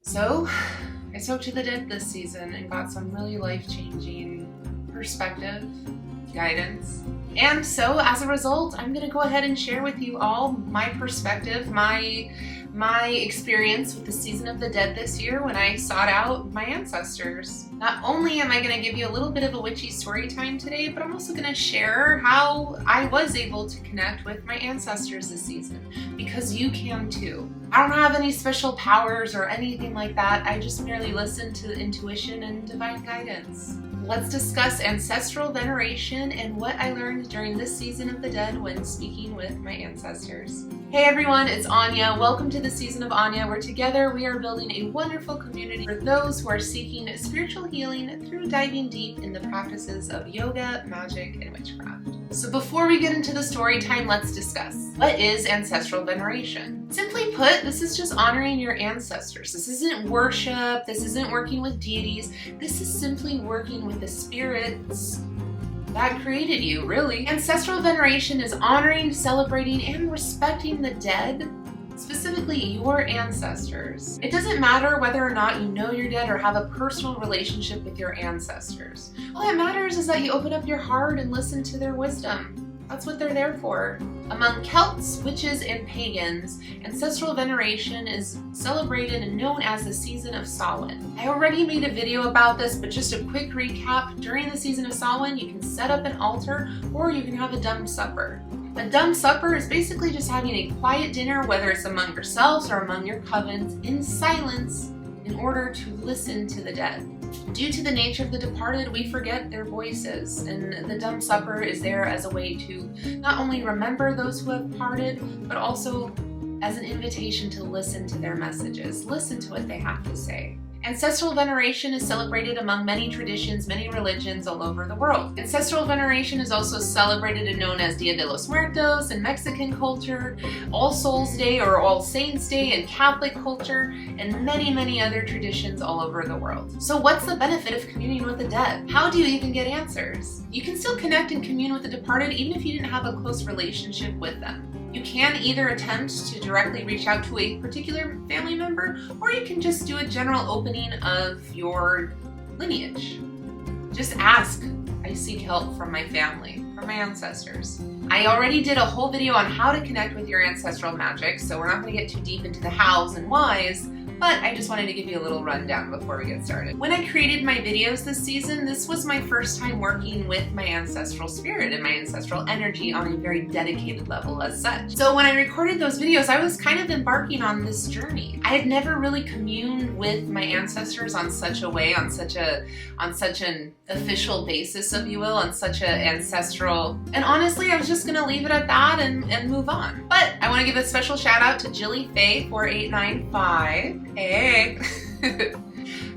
So, I spoke to the dead this season and got some really life-changing perspective, guidance. And so, as a result, I'm going to go ahead and share with you all my perspective, my experience with the season of the dead this year when I sought out my ancestors. Not only am I going to give you a little bit of a witchy story time today, but I'm also going to share how I was able to connect with my ancestors this season, because you can too. I don't have any special powers or anything like that. I just merely listen to intuition and divine guidance. Let's discuss ancestral veneration and what I learned during this season of the dead when speaking with my ancestors. Hey everyone, it's Anya. Welcome to the season of Anya, where together we are building a wonderful community for those who are seeking spiritual healing through diving deep in the practices of yoga, magic, and witchcraft. So before we get into the story time, let's discuss. What is ancestral veneration? Simply put, this is just honoring your ancestors. This isn't worship, this isn't working with deities, this is simply working with the spirits that created you, really. Ancestral veneration is honoring, celebrating, and respecting the dead, specifically your ancestors. It doesn't matter whether or not you know you're dead or have a personal relationship with your ancestors. All that matters is that you open up your heart and listen to their wisdom. That's what they're there for. Among Celts, witches, and pagans, ancestral veneration is celebrated and known as the season of Samhain. I already made a video about this, but just a quick recap. During the season of Samhain, you can set up an altar or you can have a dumb supper. A dumb supper is basically just having a quiet dinner, whether it's among yourselves or among your covens, in silence in order to listen to the dead. Due to the nature of the departed, we forget their voices, and the dumb supper is there as a way to not only remember those who have parted, but also as an invitation to listen to their messages, listen to what they have to say. Ancestral veneration is celebrated among many traditions, many religions all over the world. Ancestral veneration is also celebrated and known as Dia de los Muertos in Mexican culture, All Souls Day or All Saints Day in Catholic culture, and many, many other traditions all over the world. So what's the benefit of communing with the dead? How do you even get answers? You can still connect and commune with the departed even if you didn't have a close relationship with them. You can either attempt to directly reach out to a particular family member, or you can just do a general opening of your lineage. Just ask. I seek help from my family, from my ancestors. I already did a whole video on how to connect with your ancestral magic, so we're not going to get too deep into the hows and whys, but I just wanted to give you a little rundown before we get started. When I created my videos this season, this was my first time working with my ancestral spirit and my ancestral energy on a very dedicated level as such. So when I recorded those videos, I was kind of embarking on this journey. I had never really communed with my ancestors on such a way, on such an official basis, if you will, on such an ancestral, and honestly, I was just gonna leave it at that and move on. But I wanna give a special shout out to Jilly Faye 4895. Hey!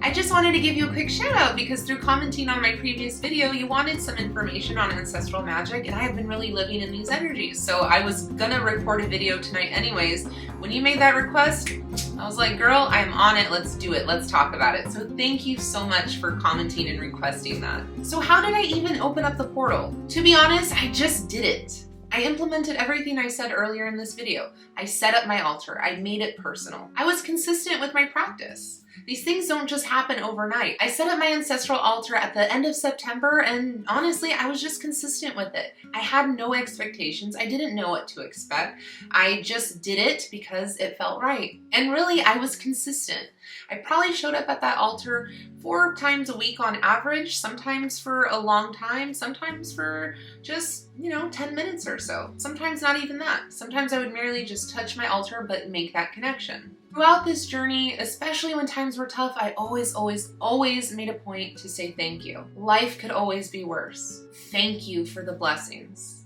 I just wanted to give you a quick shout out because through commenting on my previous video, you wanted some information on ancestral magic, and I have been really living in these energies. So I was gonna record a video tonight anyways. When you made that request, I was like, girl, I'm on it, let's do it, let's talk about it. So thank you so much for commenting and requesting that. So how did I even open up the portal? To be honest, I just did it. I implemented everything I said earlier in this video. I set up my altar. I made it personal. I was consistent with my practice. These things don't just happen overnight. I set up my ancestral altar at the end of September, and honestly, I was just consistent with it. I had no expectations. I didn't know what to expect. I just did it because it felt right. And really, I was consistent. I probably showed up at that altar 4 times a week on average, sometimes for a long time, sometimes for just, 10 minutes or so. Sometimes not even that. Sometimes I would merely just touch my altar but make that connection. Throughout this journey, especially when times were tough, I always made a point to say thank you. Life could always be worse. Thank you for the blessings.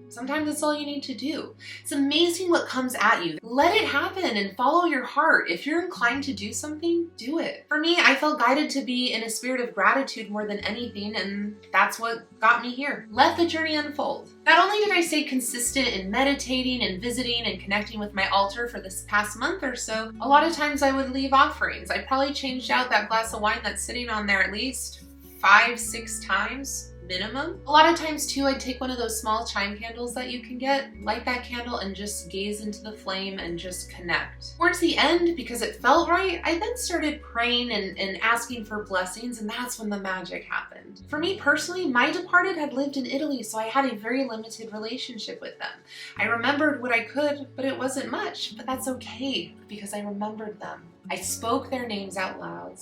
Sometimes that's all you need to do. It's amazing what comes at you. Let it happen and follow your heart. If you're inclined to do something, do it. For me, I felt guided to be in a spirit of gratitude more than anything, and that's what got me here. Let the journey unfold. Not only did I stay consistent in meditating and visiting and connecting with my altar for this past month or so, a lot of times I would leave offerings. I probably changed out that glass of wine that's sitting on there at least 5-6 times. minimum. A lot of times too, I'd take one of those small chime candles that you can get, light that candle and just gaze into the flame and just connect. Towards the end, because it felt right, I then started praying and asking for blessings, and that's when the magic happened. For me personally, my departed had lived in Italy, so I had a very limited relationship with them. I remembered what I could, but it wasn't much, but that's okay because I remembered them. I spoke their names out loud,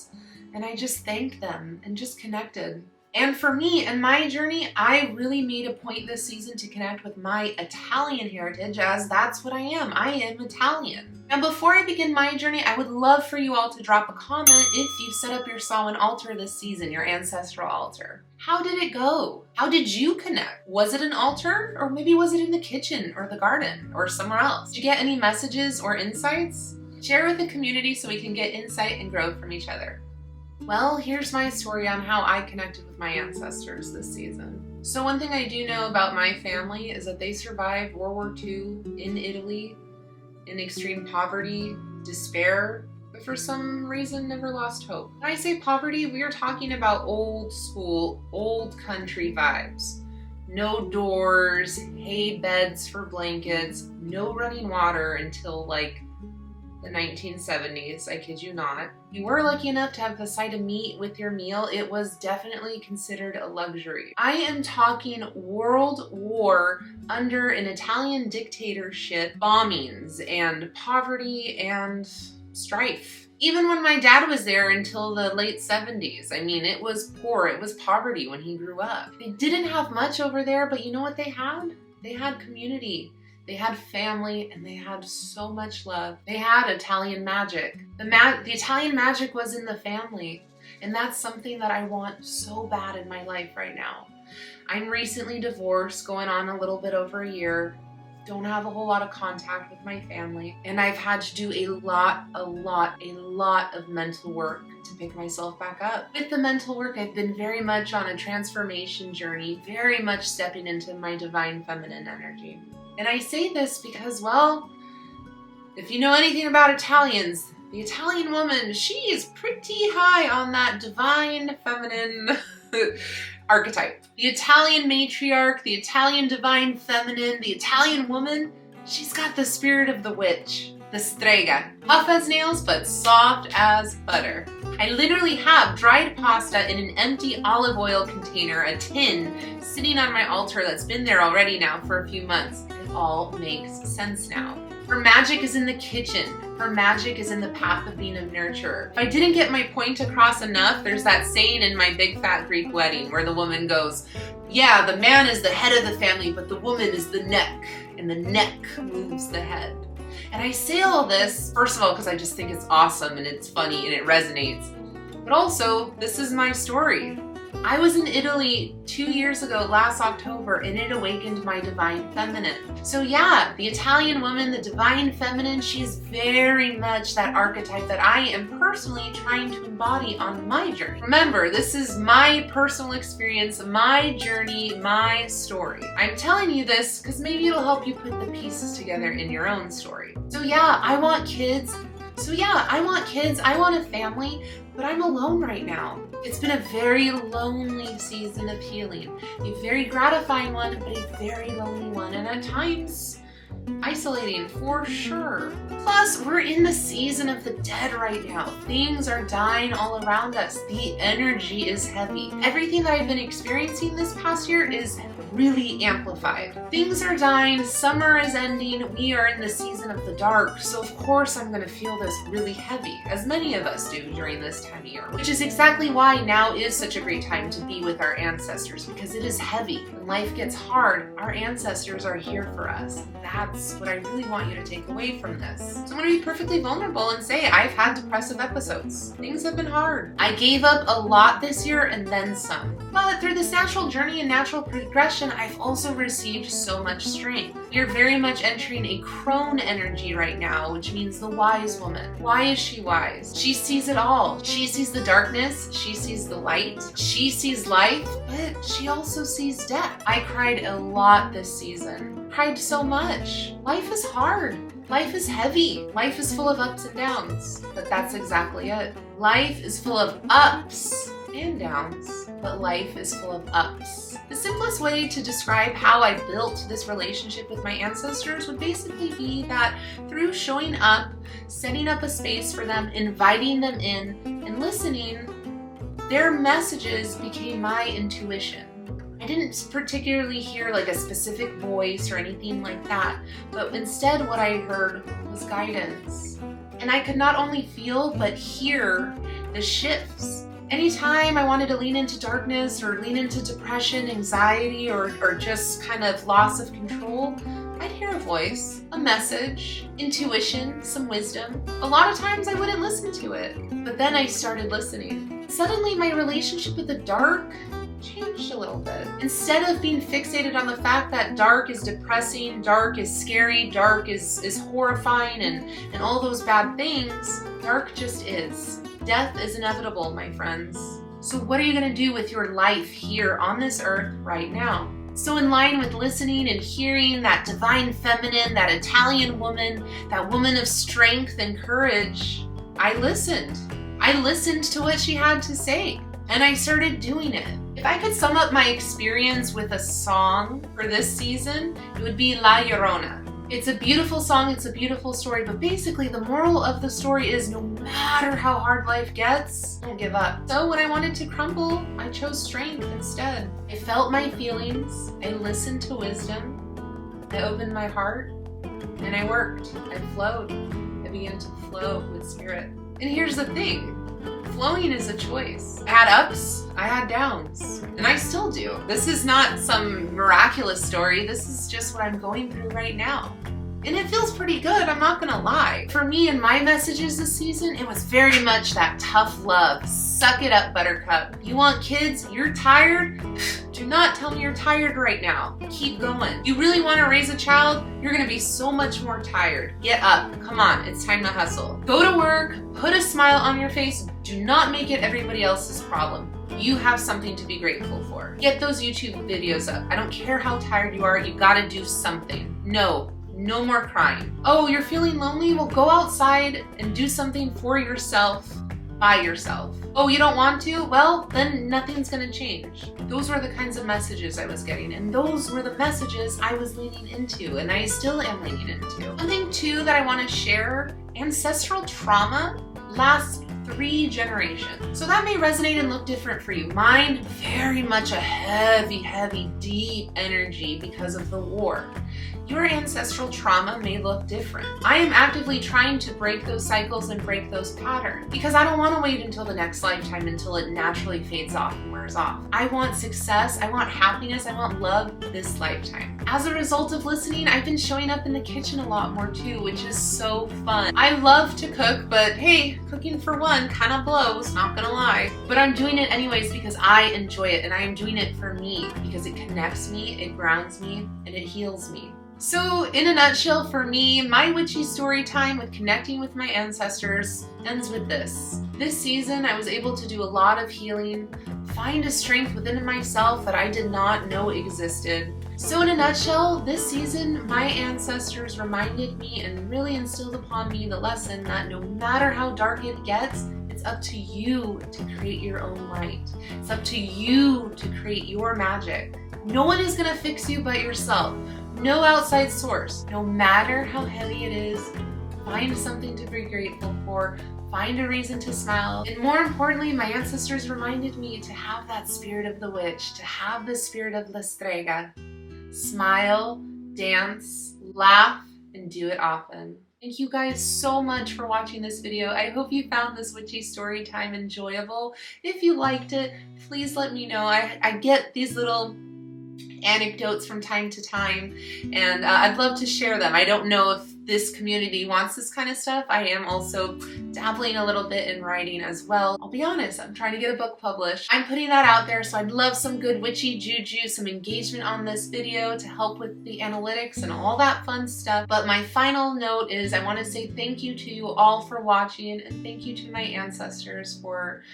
and I just thanked them and just connected. And for me and my journey, I really made a point this season to connect with my Italian heritage, as that's what I am. I am Italian. Now, before I begin my journey, I would love for you all to drop a comment if you set up your Samhain altar this season, your ancestral altar. How did it go? How did you connect? Was it an altar, or maybe was it in the kitchen or the garden or somewhere else? Did you get any messages or insights? Share with the community so we can get insight and grow from each other. Well, here's my story on how I connected with my ancestors this season. So one thing I do know about my family is that they survived World War II in Italy in extreme poverty, despair, but for some reason never lost hope. When I say poverty, we are talking about old school, old country vibes. No doors, hay beds for blankets, no running water until like the 1970s, I kid you not. If you were lucky enough to have a side of meat with your meal, it was definitely considered a luxury. I am talking World War under an Italian dictatorship, bombings and poverty and strife. Even when my dad was there until the late 70s, I mean, it was poor, it was poverty when he grew up. They didn't have much over there, but you know what they had? They had community. They had family, and they had so much love. They had Italian magic. The Italian magic was in the family, and that's something that I want so bad in my life right now. I'm recently divorced, going on a little bit over a year. Don't have a whole lot of contact with my family, and I've had to do a lot of mental work to pick myself back up. With the mental work, I've been very much on a transformation journey, very much stepping into my divine feminine energy. And I say this because, well, if you know anything about Italians, the Italian woman, she is pretty high on that divine feminine archetype. The Italian matriarch, the Italian divine feminine, the Italian woman, she's got the spirit of the witch, the strega. Tough as nails, but soft as butter. I literally have dried pasta in an empty olive oil container, a tin, sitting on my altar that's been there already now for a few months. It all makes sense now. Her magic is in the kitchen. Her magic is in the path of being a nurturer. If I didn't get my point across enough, there's that saying in My Big Fat Greek Wedding where the woman goes, yeah, the man is the head of the family, but the woman is the neck, and the neck moves the head. And I say all this, first of all, because I just think it's awesome and it's funny and it resonates. But also, this is my story. I was in Italy 2 years ago, last October, and it awakened my divine feminine. So yeah, the Italian woman, the divine feminine, she is very much that archetype that I am personally trying to embody on my journey. Remember, this is my personal experience, my journey, my story. I'm telling you this because maybe it'll help you put the pieces together in your own story. So yeah, I want kids. I want a family, but I'm alone right now. It's been a very lonely season of healing. A very gratifying one, but a very lonely one, and at times isolating for sure. Plus, we're in the season of the dead right now. Things are dying all around us. The energy is heavy. Everything that I've been experiencing this past year is really amplified. Things are dying, summer is ending, we are in the season of the dark, so of course I'm gonna feel this really heavy, as many of us do during this time of year, which is exactly why now is such a great time to be with our ancestors, because it is heavy. When life gets hard, our ancestors are here for us. That's what I really want you to take away from this. So I'm gonna be perfectly vulnerable and say I've had depressive episodes. Things have been hard. I gave up a lot this year and then some. But through this natural journey and natural progression, I've also received so much strength. We are very much entering a crone energy right now, which means the wise woman. Why is she wise? She sees it all. She sees the darkness, she sees the light, she sees life, but she also sees death. I cried a lot this season. Cried so much. Life is hard. Life is heavy. Life is full of ups and downs. But that's exactly it. Life is full of ups and downs, but life is full of ups. The simplest way to describe how I built this relationship with my ancestors would basically be that through showing up, setting up a space for them, inviting them in, and listening, their messages became my intuition. I didn't particularly hear like a specific voice or anything like that, but instead what I heard was guidance. And I could not only feel but hear the shifts. Anytime I wanted to lean into darkness or lean into depression, anxiety, or just kind of loss of control, I'd hear a voice, a message, intuition, some wisdom. A lot of times I wouldn't listen to it, but then I started listening. Suddenly my relationship with the dark changed a little bit. Instead of being fixated on the fact that dark is depressing, dark is scary, dark is horrifying, and all those bad things, dark just is. Death is inevitable, my friends. So what are you gonna do with your life here on this earth right now? So in line with listening and hearing that divine feminine, that Italian woman, that woman of strength and courage, I listened. I listened to what she had to say, and I started doing it. If I could sum up my experience with a song for this season, it would be La Llorona. It's a beautiful song, it's a beautiful story, but basically the moral of the story is no matter how hard life gets, don't give up. So when I wanted to crumble, I chose strength instead. I felt my feelings, I listened to wisdom, I opened my heart, and I worked. I flowed. I began to flow with spirit. And here's the thing. Flowing is a choice. I had ups, I had downs, and I still do. This is not some miraculous story. This is just what I'm going through right now. And it feels pretty good, I'm not gonna lie. For me and my messages this season, it was very much that tough love. Suck it up, buttercup. You want kids? You're tired? Do not tell me you're tired right now. Keep going. You really want to raise a child? You're gonna be so much more tired. Get up. Come on, it's time to hustle. Go to work, put a smile on your face. Do not make it everybody else's problem. You have something to be grateful for. Get those YouTube videos up. I don't care how tired you are, you gotta do something. No more crying. Oh, you're feeling lonely? Well, go outside and do something for yourself, by yourself. Oh, you don't want to? Well, then nothing's gonna change. Those were the kinds of messages I was getting, and those were the messages I was leaning into, and I still am leaning into. One thing too that I wanna share, ancestral trauma lasts 3 generations. So that may resonate and look different for you. Mine, very much a heavy, deep energy because of the war. Your ancestral trauma may look different. I am actively trying to break those cycles and break those patterns because I don't want to wait until the next lifetime until it naturally fades off and wears off. I want success, I want happiness, I want love this lifetime. As a result of listening, I've been showing up in the kitchen a lot more too, which is so fun. I love to cook, but hey, cooking for one kind of blows, not gonna lie. But I'm doing it anyways because I enjoy it, and I am doing it for me because it connects me, it grounds me, and it heals me. So in a nutshell, for me, my witchy story time with connecting with my ancestors ends with this. This season, I was able to do a lot of healing, find a strength within myself that I did not know existed. So in a nutshell, this season, my ancestors reminded me and really instilled upon me the lesson that no matter how dark it gets, it's up to you to create your own light. It's up to you to create your magic. No one is gonna fix you but yourself. No outside source. No matter how heavy it is, find something to be grateful for, find a reason to smile. And more importantly, my ancestors reminded me to have that spirit of the witch, to have the spirit of La Strega. Smile, dance, laugh, and do it often. Thank you guys so much for watching this video. I hope you found this witchy story time enjoyable. If you liked it, please let me know. I get these little anecdotes from time to time, and I'd love to share them. I don't know if this community wants this kind of stuff. I am also dabbling a little bit in writing as well. I'll be honest, I'm trying to get a book published. I'm putting that out there, so I'd love some good witchy juju, some engagement on this video to help with the analytics and all that fun stuff. But my final note is I want to say thank you to you all for watching, and thank you to my ancestors for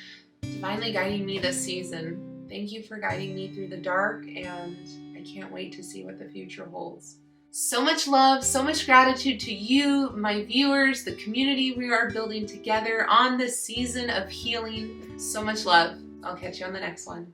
divinely guiding me this season. Thank you for guiding me through the dark, and I can't wait to see what the future holds. So much love, so much gratitude to you, my viewers, the community we are building together on this season of healing. So much love. I'll catch you on the next one.